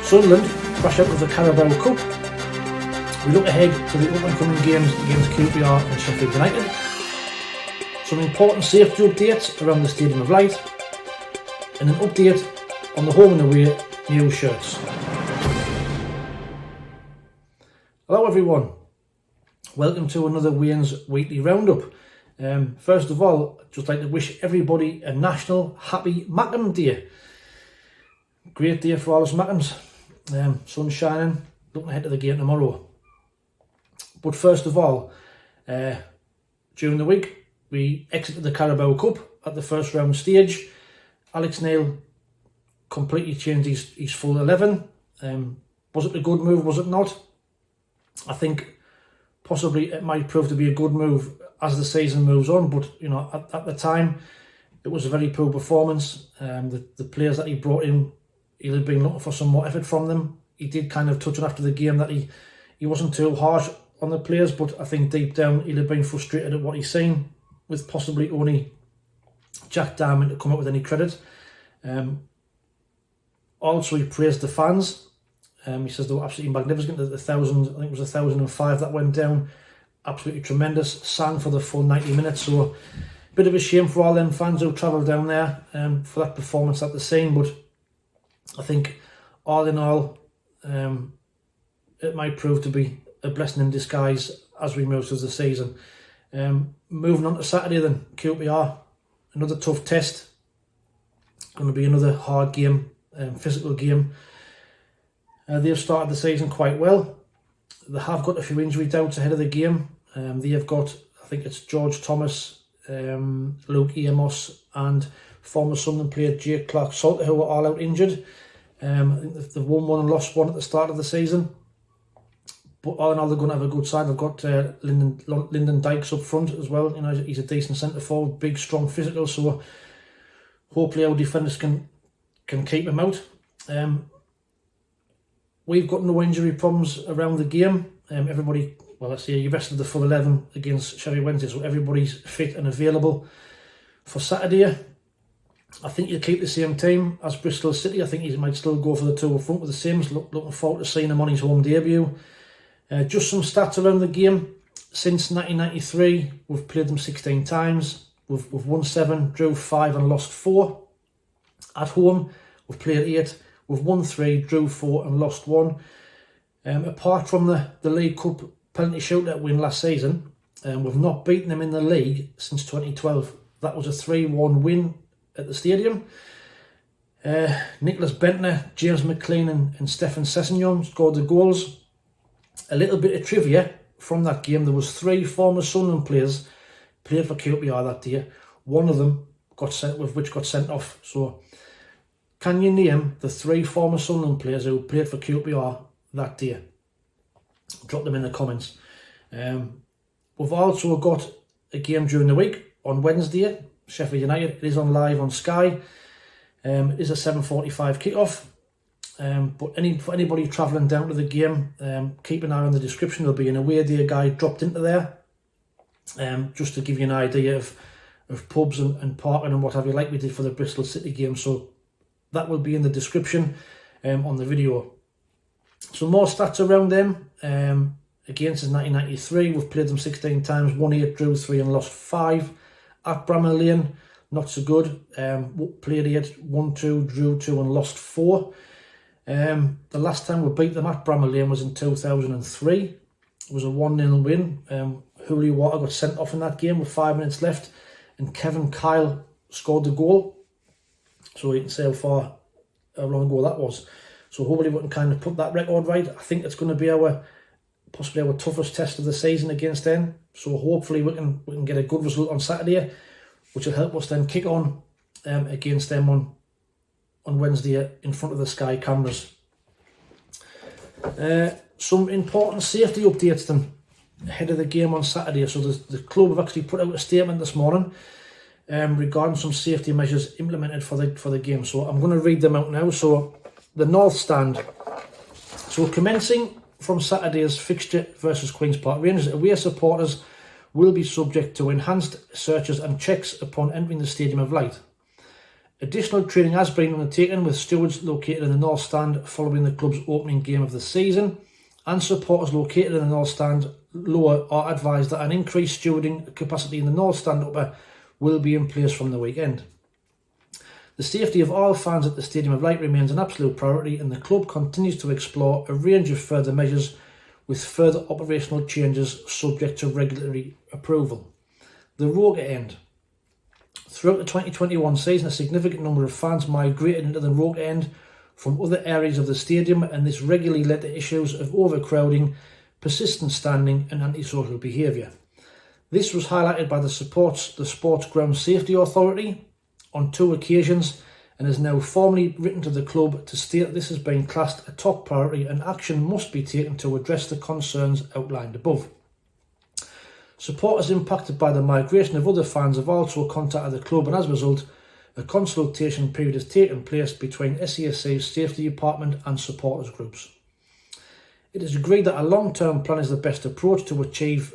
Sunderland crash out of the Carabao Cup. We look ahead to the up-and-coming games against QPR and Sheffield United. Some important safety updates around the Stadium of Light, and an update on the home and away new shirts. Hello everyone, welcome to another Wayne's Weekly Roundup. First of all, I'd just like to wish everybody a National Happy Mackem Day. Great day for all us Mackems. Sun shining, looking ahead to the game tomorrow. But first of all, during the week we exited the Carabao Cup at the first round stage. Alex Neil completely changed his full 11. Was it a good move, was it not? I think possibly it might prove to be a good move as the season moves on, but you know, at the time it was a very poor performance. The players that he brought in, he'll have been looking for some more effort from them. He did kind of touch on after the game that he wasn't too harsh on the players, but I think deep down he'll have been frustrated at what he's seen, with possibly only Jack Diamond to come up with any credit. Also, he praised the fans. He says they were absolutely magnificent. The 1,000, I think it was 1,005 that went down. Absolutely tremendous. Sang for the full 90 minutes. So, a bit of a shame for all them fans who travelled down there for that performance at the scene. But I think, all in all, it might prove to be a blessing in disguise as we move through the season. Moving on to Saturday then, QPR. Another tough test. Going to be another hard game, physical game. They've started the season quite well. They have got a few injury doubts ahead of the game. They have got, I think it's George Thomas, Luke Amos, and former Sunderland player Jake Clark-Salter, who are all out injured. I think they've won one and lost one at the start of the season. But all in all, they're going to have a good side. They've got Lyndon Dykes up front as well. You know, he's a decent centre forward, big, strong, physical. So hopefully our defenders can keep him out. We've got no injury problems around the game. Everybody, well, let's say you rested the full 11 against Sheffield Wednesday, so everybody's fit and available for Saturday. I think you'll keep the same team as Bristol City. I think he might still go for the two up front with the Sims. Looking forward to seeing him on his home debut. Just some stats around the game. Since 1993, we've played them 16 times. We've won 7, drew 5 and lost 4. At home, we've played 8. We've won 3, drew 4 and lost 1. Apart from the League Cup penalty shootout win last season, we've not beaten them in the league since 2012. That was a 3-1 win at the stadium. Nicholas Bentner, James McLean and Stefan Sessegnon scored the goals. A little bit of trivia from that game: there was 3 former Sunderland players played for QPR that day. One of them got sent off. So, can you name the 3 former Sunderland players who played for QPR that day? Drop them in the comments. We've also got a game during the week on Wednesday. Sheffield United. It is on live on Sky. It is a 7:45 kickoff. But for anybody travelling down to the game, keep an eye on the description. There'll be an away day guide dropped into there, just to give you an idea of pubs and parking and what have you, like we did for the Bristol City game. So that will be in the description on the video. So more stats around them. Again, since 1993, we've played them 16 times, won 8, drew 3 and lost 5. At Bramall Lane, not so good. Played 8, won 2, drew 2 and lost 4. The last time we beat them at Bramall Lane was in 2003. It was a 1-0 win. Julio Water got sent off in that game with 5 minutes left, and Kevin Kyle scored the goal. So you can see how long ago that was. So hopefully we can kind of put that record right. I think it's going to be possibly our toughest test of the season against them. So hopefully we can get a good result on Saturday, which will help us then kick on against them on Wednesday in front of the Sky cameras. Some important safety updates then ahead of the game on Saturday. So the club have actually put out a statement this morning regarding some safety measures implemented for the game. So I'm going to read them out now. So the North Stand. So commencing from Saturday's fixture versus Queen's Park Rangers, away supporters will be subject to enhanced searches and checks upon entering the Stadium of Light. Additional training has been undertaken with stewards located in the North Stand following the club's opening game of the season, and supporters located in the North Stand lower are advised that an increased stewarding capacity in the North Stand upper will be in place from the weekend. The safety of all fans at the Stadium of Light remains an absolute priority, and the club continues to explore a range of further measures with further operational changes subject to regulatory approval. The Roker End. Throughout the 2021 season, a significant number of fans migrated into the Roker End from other areas of the stadium, and this regularly led to issues of overcrowding, persistent standing and antisocial behaviour. This was highlighted by the Sports Ground Safety Authority on 2 occasions, and is now formally written to the club to state that this has been classed a top priority and action must be taken to address the concerns outlined above. Supporters impacted by the migration of other fans have also contacted the club, and as a result, a consultation period has taken place between SAFC's safety department and supporters groups. It is agreed that a long-term plan is the best approach to achieve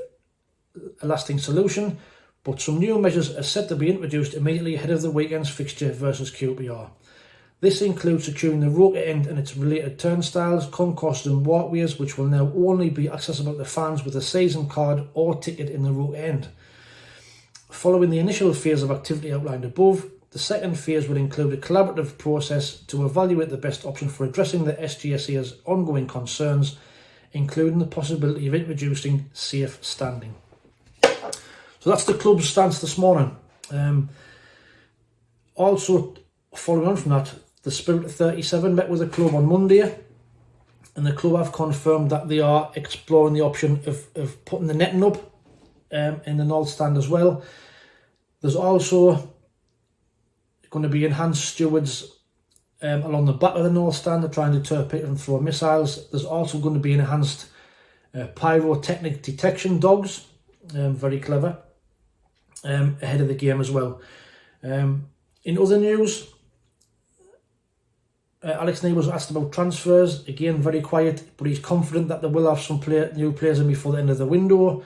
a lasting solution, but some new measures are set to be introduced immediately ahead of the weekend's fixture versus QPR. This includes securing the Roker End and its related turnstiles, concourses and walkways, which will now only be accessible to fans with a season card or ticket in the Roker End. Following the initial phase of activity outlined above, the second phase will include a collaborative process to evaluate the best option for addressing the SGSA's ongoing concerns, including the possibility of introducing safe standing. So that's the club's stance this morning. Also, following on from that, the Spirit of 37 met with the club on Monday, and the club have confirmed that they are exploring the option of putting the netting up in the North Stand as well. There's also going to be enhanced stewards along the back of the North Stand to try and deter people from throwing missiles. There's also going to be enhanced pyrotechnic detection dogs, very clever, ahead of the game as well. In other news, Alex Neil was asked about transfers. Again, very quiet, but he's confident that they will have some new players in before the end of the window,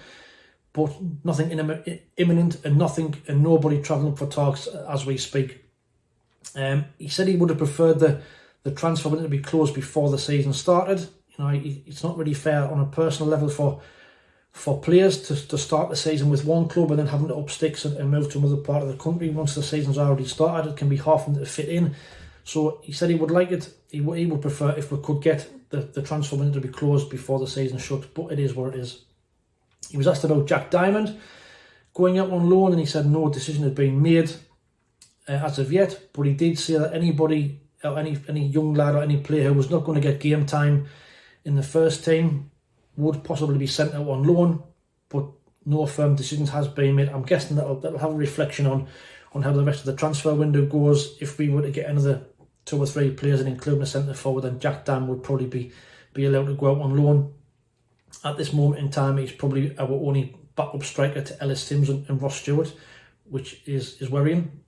but nothing imminent and nobody travelling up for talks as we speak. He said he would have preferred the transfer window to be closed before the season started. You know, it's not really fair on a personal level for players to start the season with one club and then having to up sticks and move to another part of the country once the season's already started. It can be hard for them to fit in. So he said he would like it. He would prefer if we could get the transfer window to be closed before the season shut, but it is what it is. He was asked about Jack Diamond going out on loan, and he said no decision had been made as of yet, but he did say that anybody, or any young lad or any player who was not going to get game time in the first team would possibly be sent out on loan, but no firm decisions has been made. I'm guessing that'll have a reflection on how the rest of the transfer window goes. If we were to get another 2 or 3 players and including a centre forward, then Jack Diamond would probably be allowed to go out on loan. At this moment in time, he's probably our only backup striker to Ellis Sims and Ross Stewart, which is worrying.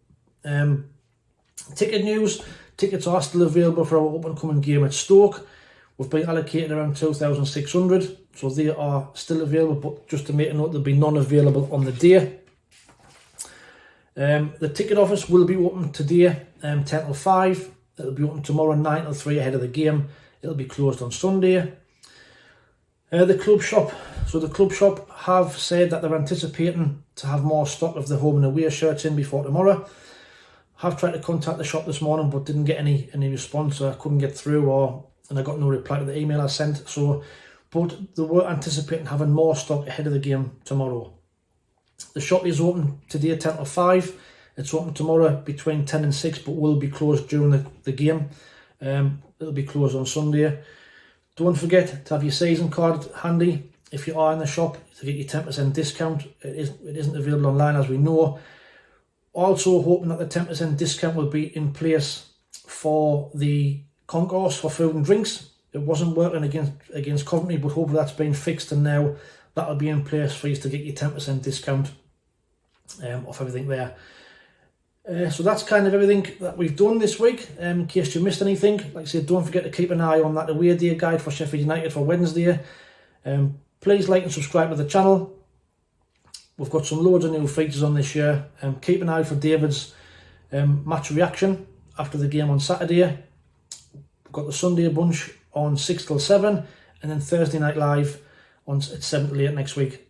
Ticket news: tickets are still available for our up-and-coming game at Stoke. We've been allocated around 2,600, so they are still available, but just to make a note, there'll be none available on the day. The ticket office will be open today, 10 till 5. It'll be open tomorrow, 9 till 3 ahead of the game. It'll be closed on Sunday. The club shop. So the club shop have said that they're anticipating to have more stock of the home and away shirts in before tomorrow. Have tried to contact the shop this morning, but didn't get any response. I couldn't get through, and I got no reply to the email I sent. But they were anticipating having more stock ahead of the game tomorrow. The shop is open today 10 till 5. It's open tomorrow between 10 and 6, but will be closed during the game. It'll be closed on Sunday. Don't forget to have your season card handy if you are in the shop to get your 10% discount. It isn't available online, as we know. Also hoping that the 10% discount will be in place for the concourse for food and drinks. It wasn't working against Coventry, but hopefully that's been fixed, and now that'll be in place for you to get your 10% discount off everything there. So that's kind of everything that we've done this week. In case you missed anything, like I said, don't forget to keep an eye on that away day guide for Sheffield United for Wednesday. Please like and subscribe to the channel. We've got some loads of new features on this year. Keep an eye for David's Match reaction after the game on Saturday. We've got the Sunday bunch on 6 till 7, and then Thursday night live at 7 till 8 next week.